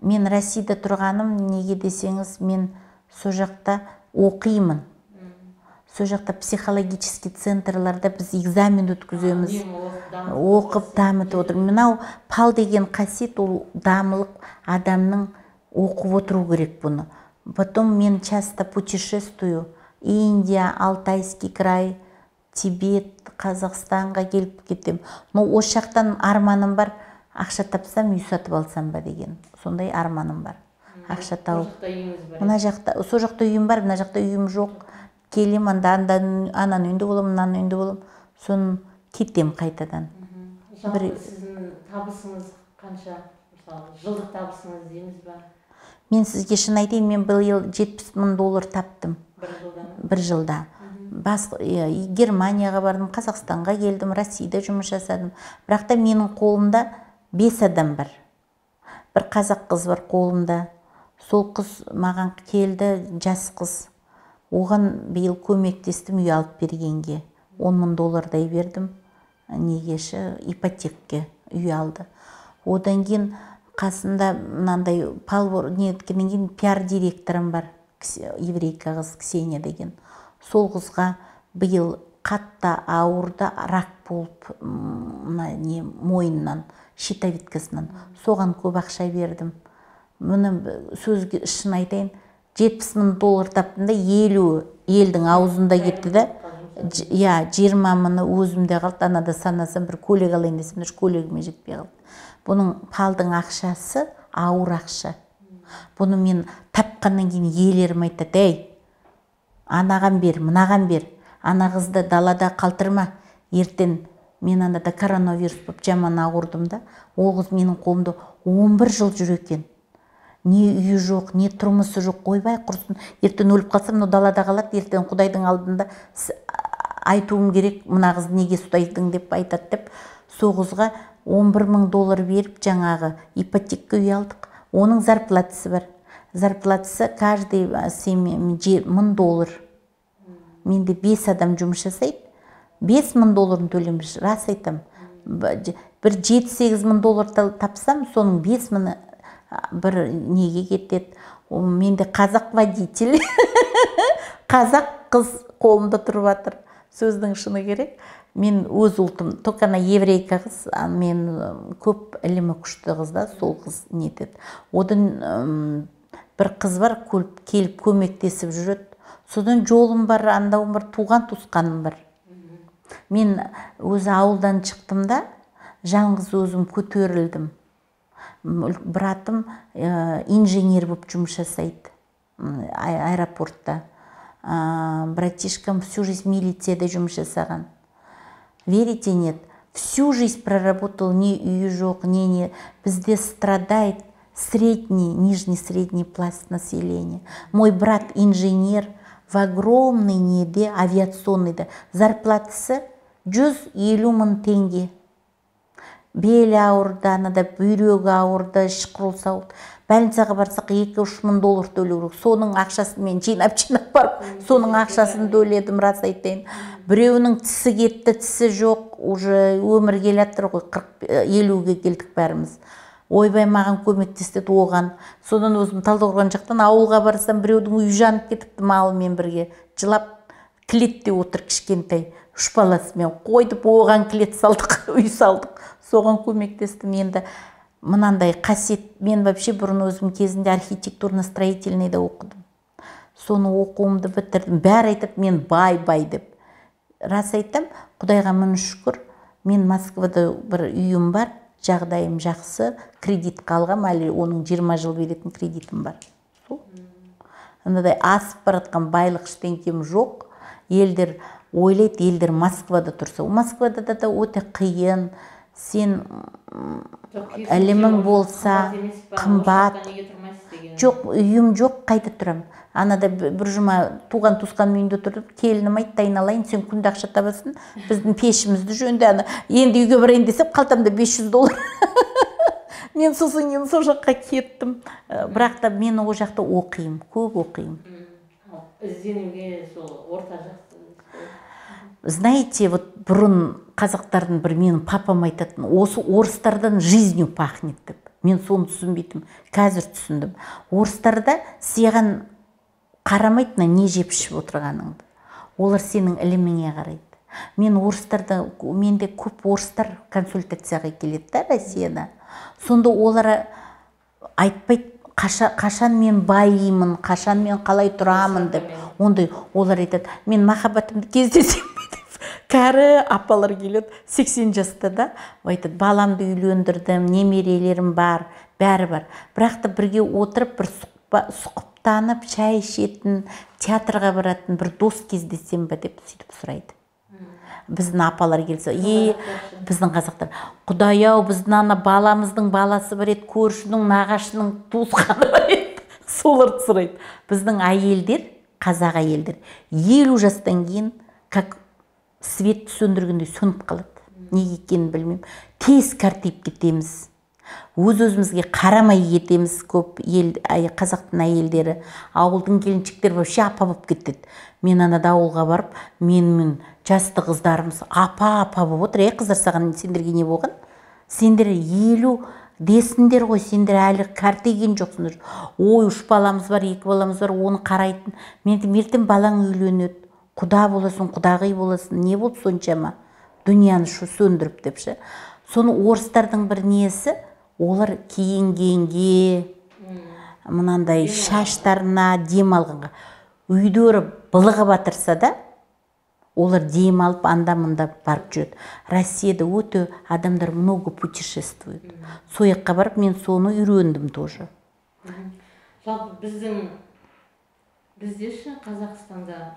Мен Россияда тұрғаным неге десеңіз, мен со жақта оқимын. Со жақта психологический центрларда біз экзамен өткіземіз, оқып дамытып отыр. Мынау пал деген қасиет, ол дамылық адамның оқып отыру керек бұны. Потом мен часто путешествую. Индия, Алтайский край, Тибет, Қазақстанға келіп кетем. Но осы жақтан арманым бар, ақша тапсам үй сатып алсам ба деген. Сондай арманым бар. Ақша тауып. Мына жақта, со жақта үйім бар, мына жақта үйім жоқ. Келем, ананың үйінде болам, мынаның үйінде болам. Соны кетем қайтадан. Жалпы сіздің табысыңыз қанша? Мысалы, жылдық табысыңыз дейміз ба? Мен сізге шын айтайын, мен бұл ел $70,000 таптым. Бір жылда. Германияға бардым, Қазақстанға келдім, Россияда жұмыс жасадым. Бірақ та менің қолымда 5 адам бар. Бір қазақ қыз бар қолымда. Сол қыз маған келді, жас қыз. Оған биыл көмектестім үй алып бергенге. $10,000 бердім. Негеші ипотекке үй алды. Одан кейін қасында мынандай неткеннен кейін пиар директорым бар. Еврейка қыз Ксения деген. Сол қызға биыл қатты ауырды, рак болып, мойыннан, щитовидкасынан. Соған көп ақша бердім. Мұны сөзге шын айтайын, $70,000 таптым да, 50 елдің аузында кетті да. 20,000 өзімде қалды. Анада санасам бір көлік алайын десем, көлігіме жетпей қалды. Бұның палдың ақшасы ауыр ақша. Бұны мен тапқаннан кейін иелерім айтады: "Ей, анаған бер, мынаған бер. Ана қызды далада қалтырма. Ертең мен анада коронавирус болып жаман ауырдым да, ол қыз менің қолымда 11 жыл жүр екен. Не үйі жоқ, не тұрмысы жоқ, ойбай құрсын. Ертең өліп қалсам, но далада қалады. Ертең Құдайдың алдында айтуым керек, мына қызды неге ұстайдың деп айтады" деп. Сол қызға $11,000 беріп, жаңағы ипотека үй алдық. Оның зарплатасы бар. Зарплатасы каждый $1,000. Менде 5 адам жұмыс жасайды. $5,000 төлемеш, рас айтам. Бір $7-8,000 тапсам, соның 5,000 бір неге кетеді. Менде қазақ водитель, қазақ қыз қолымда тұрып жатыр. Сөздің шыны керек. Мен өз ұлтым, только еврейка қыз, мен көп ілімі күшті қыз да, сол қыз нетеді. Одан бір қыз бар, келіп көмектесіп жүреді. Содан жолым бар, андауым бар, туған туысқаным бар. Мен өзі ауылдан шықтым да, жалғыз өзім көтерілдім. Братым инженер болып жұмыс жасайды аэропортта. Братишкам всю жизнь милицияда жұмыс жасаған. Верите, нет? Всю жизнь проработал, ни үйі жоқ, не. Бізде страдает средний, нижний средний пласт населения. Мой брат инженер в огромной неде, авиационный да. Зарплатасы $150,000. Бел ауырды, анада бүйрегі ауырды, шықырылса ауырды. Больницаға барсақ $2-3,000 төлеу керек. Соның ақшасын мен жинап барып, соның ақшасын төледім, рас айтайын. Біреуінің тісі кетті, тісі жоқ, уже өмір келаттыр ғой, 40-50-ге келдік бәріміз. Ойбай маған көмектестеді оған. Содан өзім Талдықорған жақтан ауылға барсам, біреудің үйі жанып кетіпті малымен бірге. Жылап, клетте отыр кішкентай. 3 баласымен қойдып, оған клет салдық, үй салдық. Соған көмектестім. Енді мынандай қасиет, мен вообще бұрын өзім кезінде архитектурно-строительныйда оқыдым. Соны оқуымды бітірдім. Бәрі айтып, мен бай деп. Рас айтам, Құдайға мың шүкір, мен Москвада бір үйім бар, жағдайым жақсы, кредит қалғам, әлі оның 20 жыл беретін кредитім бар. Анадай асып баратқан байлық ештеңкем жоқ. Елдер ойлайды, елдер Москвада тұрса. Москвада да өте қиын. Сен әлемің болса, қымбат. Жоқ, үйім жоқ, қайда тұрам. Анада бір жұма туған туысқан үйінде тұрдым, келінім айтты, айналайын, сен күнде ақша табасың, біздің пешімізді жөнде. Енді үйге барайын десем, қалтамда $500. Мен сосын кейін сол жаққа кеттім. Бірақ та мен ол жақта оқимын, көп оқимын. Ізденуге сол орта жақсы. Знаете, вот бұрын қазақтардың бір менің папам айтатын, осы орыстардан жизнью пахнет деп. Мен соны түсінбейтім. Қазір түсіндім. Орыстарда саған қарамайды, не жеп ішіп отырғаныңды. Олар сенің іліміңе қарайды. Мен орыстарда, менде көп орыстар консультацияға келеді да Россияда. Сонда олар айтпайды, қашан мен байимын, қашан мен қалай тұрамын деп. Ондай олар айтады, мен махаббатымды кездесем деп. Кәрі апалар келеді, 80 жаста да, айтады, баламды үйлендірдім, немерелерім бар, бәрі бар. Бірақ та бірге отырып, бір сұқыптанып, шай ішетін, театрға баратын бір дос кездесем бе деп сөйтіп сұрайды. Біздің апалар келсе, біздің қазақтар, Құдай-ау, біздің ана баламыздың баласы бар еді, көршінің, нағашының туысқаны бар еді, соларды сұрайды. Біздің әйелдер, қазақ әйелдер, 50 жастан кейін, как свет сөндіргендей сөніп қалады. Неге екенін білмеймін. Тез картиып кетеміз. Өз-өзімізге қарамай кетеміз. Көп қазақтың әйелдері, ауылдың келіншектері вообще апа болып кетеді. Мен анада ауылға барып, менің жасты қыздарымыз апа болып отыр. Қыздар, саған сендерге не болған? Сендер 50 десіңдер ғой, сендер әлі кәртейген жоқсыңдар. Ой, 3 баламыз бар, 2 баламыз бар, оны қарайтын. Ертең балаң үйленеді. Құда боласың, құдағи боласың. Не болды соншама? Дүнияны сөндіріп депші. Соны орыстардың бір несі, олар киінгенге, мынандай шаштарына дем алғанға. Үйдері былығы батырса да, олар дем алып анда-мында барып жүреді. Россияда өте адамдар много путешествует. Сояққа барып, мен соны үйрендім тоже. Жалпы бізде Қазақстанда